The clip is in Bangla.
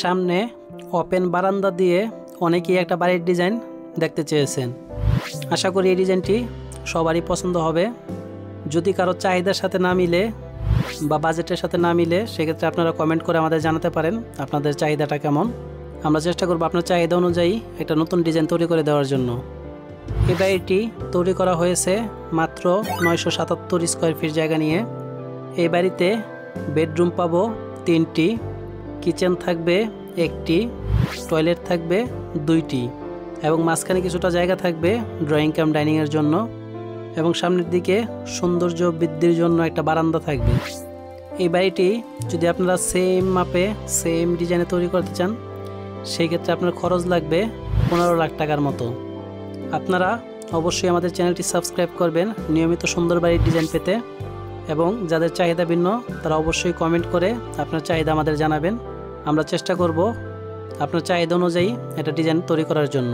সামনে ওপেন বারান্দা দিয়ে অনেকেই একটা বাড়ির ডিজাইন দেখতে চেয়েছেন। আশা করি এই ডিজাইনটি সবারই পছন্দ হবে। যদি কারো চাহিদার সাথে না মিলে বা বাজেটের সাথে না মিলে সেক্ষেত্রে আপনারা কমেন্ট করে আমাদের জানাতে পারেন আপনাদের চাহিদাটা কেমন। আমরা চেষ্টা করব আপনার চাহিদা অনুযায়ী একটা নতুন ডিজাইন তৈরি করে দেওয়ার জন্য। এই বাড়িটি তৈরি করা হয়েছে মাত্র 977 স্কোয়ার ফিট জায়গা নিয়ে। এই বাড়িতে বেডরুম পাবো 3টি, কিচেন থাকবে 1টি, টয়লেট থাকবে 2টি এবং মাঝখানে কিছুটা জায়গা থাকবে ড্রয়িং কাম ডাইনিংয়ের জন্য এবং সামনের দিকে সৌন্দর্য বৃদ্ধির জন্য একটা বারান্দা থাকবে। এই বাড়িটি যদি আপনারা সেম মাপে সেম ডিজাইনে তৈরি করতে চান সেই ক্ষেত্রে আপনার খরচ লাগবে 15 লাখ টাকার মতো। আপনারা অবশ্যই আমাদের চ্যানেলটি সাবস্ক্রাইব করবেন নিয়মিত সুন্দর বাড়ির ডিজাইন পেতে, এবং যাদের চাহিদা ভিন্ন তারা অবশ্যই কমেন্ট করে আপনার চাহিদা আমাদের জানাবেন। আমরা চেষ্টা করব আপনার চাহিদা অনুযায়ী একটা ডিজাইন তৈরি করার জন্য।